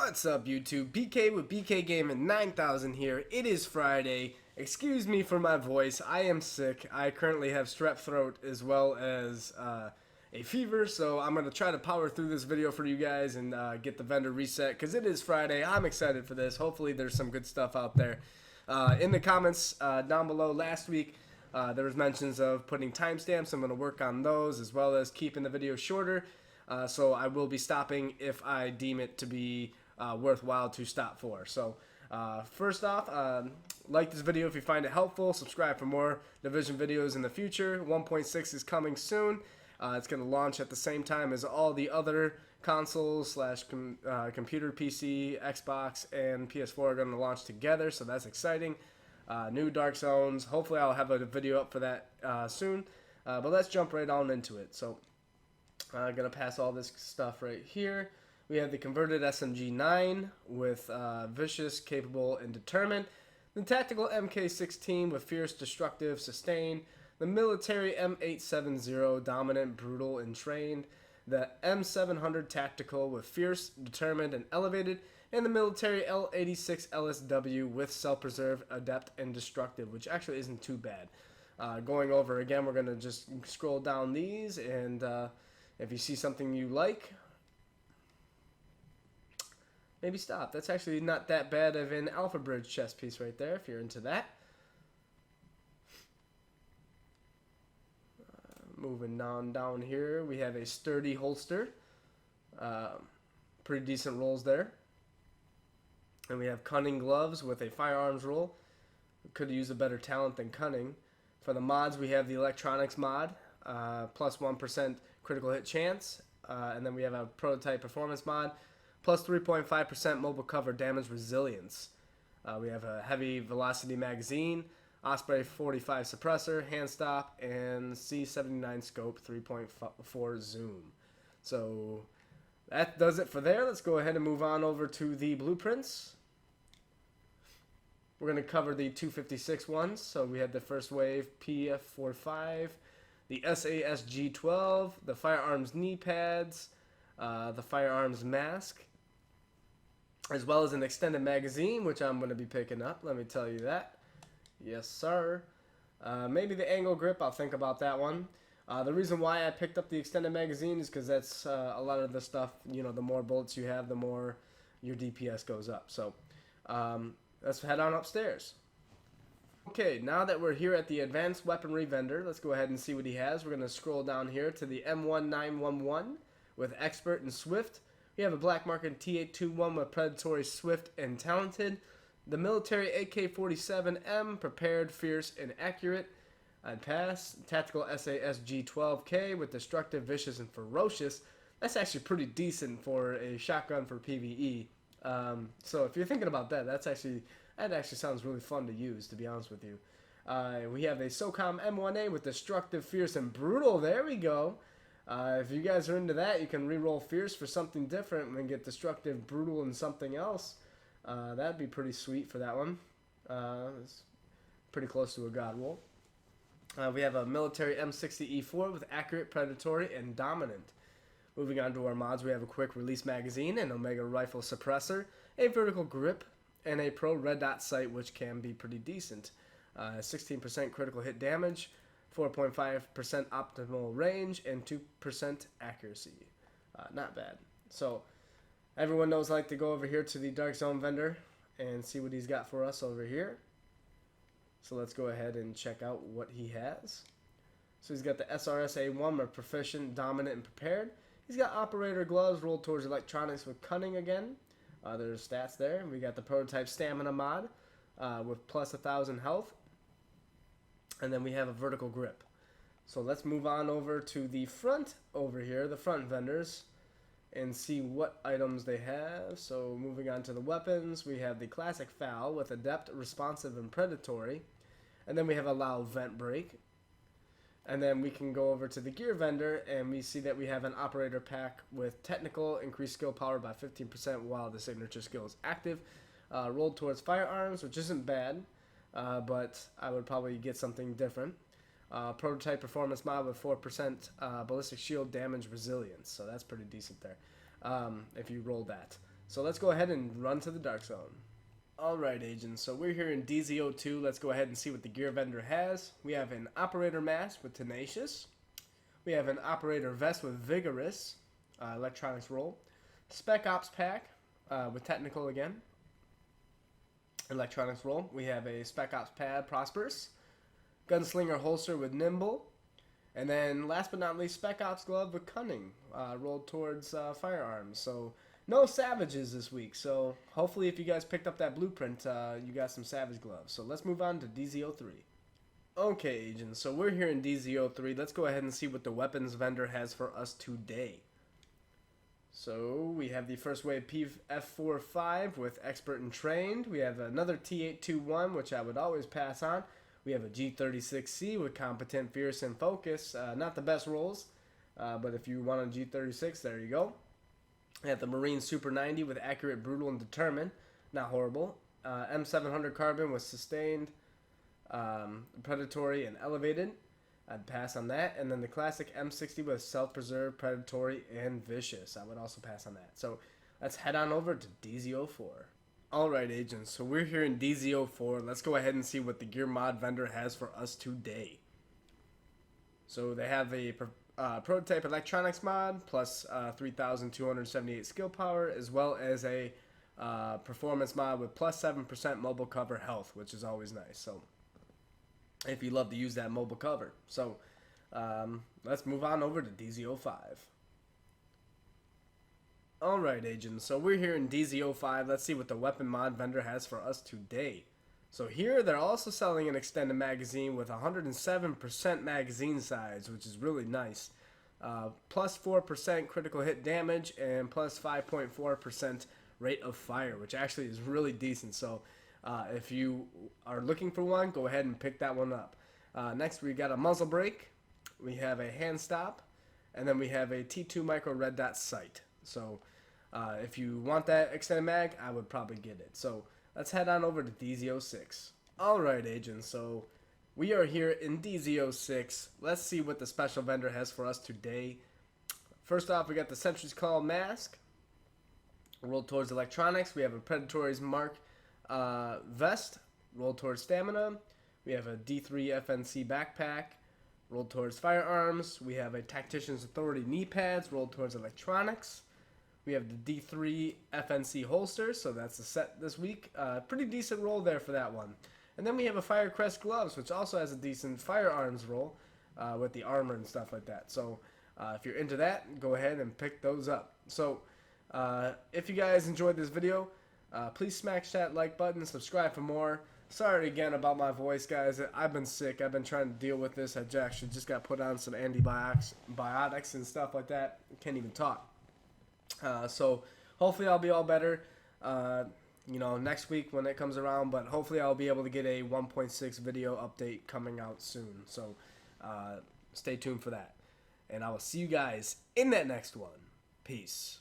What's up, YouTube? BK with BK Gaming 9000 here. It is Friday. Excuse me for my voice. I am sick. I currently have strep throat as well as a fever, so I'm going to try to power through this video for you guys and get the vendor reset because it is Friday. I'm excited for this. Hopefully there's some good stuff out there. In the comments down below last week, there was mentions of putting timestamps. I'm going to work on those as well as keeping the video shorter. So I will be stopping if I deem it to be worthwhile to stop for. So first off, like this video if you find it helpful. Subscribe for more Division videos in the future. 1.6 is coming soon. It's going to launch at the same time as all the other consoles slash computer, PC, Xbox, and PS4 are going to launch together. So that's exciting. New Dark Zones. Hopefully I'll have a video up for that soon. But let's jump right on into it. So I'm going to pass all this stuff right here. We have the converted SMG-9 with Vicious, Capable, and Determined. The tactical MK-16 with Fierce, Destructive, Sustained. The military M870, Dominant, Brutal, and Trained. The M700 Tactical with Fierce, Determined, and Elevated. And the military L86 LSW with Self-Preserve, Adept, and Destructive, which actually isn't too bad. Going over again, we're going to just scroll down these, and if you see something you like, maybe stop. That's actually not that bad of an Alpha Bridge chest piece right there, if you're into that. Moving on down here, we have a sturdy holster. Pretty decent rolls there. And we have cunning gloves with a firearms roll. Could use a better talent than cunning. For the mods, we have the electronics mod, plus 1% critical hit chance. And then we have a prototype performance mod, plus 3.5% mobile cover damage resilience. We have a heavy velocity magazine, Osprey 45 suppressor, hand stop, and C79 scope 3.4 zoom. So that does it for there. Let's go ahead and move on over to the blueprints. We're going to cover the 256 ones. So we have the first wave PF45, the SASG12, the firearms knee pads, the firearms mask, as well as an extended magazine, which I'm going to be picking up. Let me tell you that. Yes, sir. Maybe the angle grip. I'll think about that one. The reason why I picked up the extended magazine is because that's a lot of the stuff, you know, the more bullets you have, the more your DPS goes up. So let's head on upstairs. Okay, now that we're here at the advanced weaponry vendor, let's go ahead and see what he has. We're going to scroll down here to the M1911 with Expert and Swift. We have a black market T821 with Predatory, Swift, and Talented. The military AK-47M, Prepared, Fierce, and Accurate. I'd pass. Tactical SASG-12K with Destructive, Vicious, and Ferocious. That's actually pretty decent for a shotgun for PvE. So if you're thinking about that, that actually sounds really fun to use, to be honest with you. We have a SOCOM M1A with Destructive, Fierce, and Brutal. There we go. If you guys are into that, you can reroll Fierce for something different and get Destructive, Brutal, and something else. That'd be pretty sweet for that one. It's pretty close to a god roll. We have a military M60E4 with Accurate, Predatory, and Dominant. Moving on to our mods, we have a quick release magazine, an Omega rifle suppressor, a vertical grip, and a pro red dot sight, which can be pretty decent. 16% critical hit damage, 4.5% optimal range, and 2% accuracy. Not bad. So everyone knows I like to go over here to the Dark Zone vendor and see what he's got for us over here. So let's go ahead and check out what he has. So he's got the SRSA-1 with Proficient, Dominant, and Prepared. He's got Operator Gloves rolled towards Electronics with Cunning again. There's stats there. We got the Prototype Stamina mod with plus 1,000 health. And then we have a Vertical Grip. So let's move on over to the front over here, the front vendors, and see what items they have. So moving on to the weapons, we have the Classic FAL with Adept, Responsive, and Predatory. And then we have a Allow Vent Break. And then we can go over to the gear vendor, and we see that we have an operator pack with technical, increased skill power by 15% while the signature skill is active. Rolled towards firearms, which isn't bad, but I would probably get something different. Prototype performance mod with 4% ballistic shield damage resilience, so that's pretty decent there if you roll that. So let's go ahead and run to the Dark Zone. Alright, agents, so we're here in DZO2. Let's go ahead and see what the gear vendor has. We have an Operator Mask with Tenacious. We have an Operator Vest with Vigorous, Electronics Roll. Spec Ops Pack with Technical again, Electronics Roll. We have a Spec Ops Pad, Prosperous. Gunslinger Holster with Nimble. And then, last but not least, Spec Ops Glove with Cunning, rolled towards firearms. So, no Savages this week. So, hopefully if you guys picked up that blueprint, you got some Savage Gloves. So, let's move on to DZO3. Okay, agents, so we're here in DZO3. Let's go ahead and see what the weapons vendor has for us today. So, we have the first wave PF45 with Expert and Trained. We have another T821, which I would always pass on. We have a G36C with Competent, Fierce, and Focus. Not the best rolls, but if you want a G36, there you go. We have the Marine Super 90 with Accurate, Brutal, and Determined. Not horrible. M700 Carbon with Sustained, Predatory, and Elevated. I'd pass on that. And then the classic M60 with Self-Preserve, Predatory, and Vicious. I would also pass on that. So let's head on over to DZO4. Alright, agents, so we're here in DZO4. Let's go ahead and see what the gear mod vendor has for us today. So they have a prototype electronics mod plus 3,278 skill power, as well as a performance mod with plus 7% mobile cover health, which is always nice. So if you love to use that mobile cover. So let's move on over to DZO5. Alright, agents, so we're here in DZO5. Let's see what the weapon mod vendor has for us today. So here they're also selling an extended magazine with 107% magazine size, which is really nice. Plus 4% critical hit damage and plus 5.4% rate of fire, which actually is really decent. So if you are looking for one, go ahead and pick that one up. Next we got a muzzle brake, we have a hand stop, and then we have a T2 micro red dot sight. So if you want that extended mag, I would probably get it. So let's head on over to DZO6. Alright, agents, so we are here in DZO6. Let's see what the special vendor has for us today. First off, we got the Sentry's Call mask. Rolled towards electronics. We have a Predator's Mark vest. Rolled towards stamina. We have a D3 FNC backpack. Rolled towards firearms. We have a Tactician's Authority knee pads. Rolled towards electronics. We have the D3 FNC holster, so that's the set this week. Pretty decent roll there for that one. And then we have a Firecrest gloves, which also has a decent firearms roll with the armor and stuff like that. So if you're into that, go ahead and pick those up. So if you guys enjoyed this video, please smash that like button, subscribe for more. Sorry again about my voice, guys. I've been sick. I've been trying to deal with this. I actually just got put on some antibiotics and stuff like that. Can't even talk. So hopefully I'll be all better, next week when it comes around, but hopefully I'll be able to get a 1.6 video update coming out soon. So, stay tuned for that, and I will see you guys in that next one. Peace.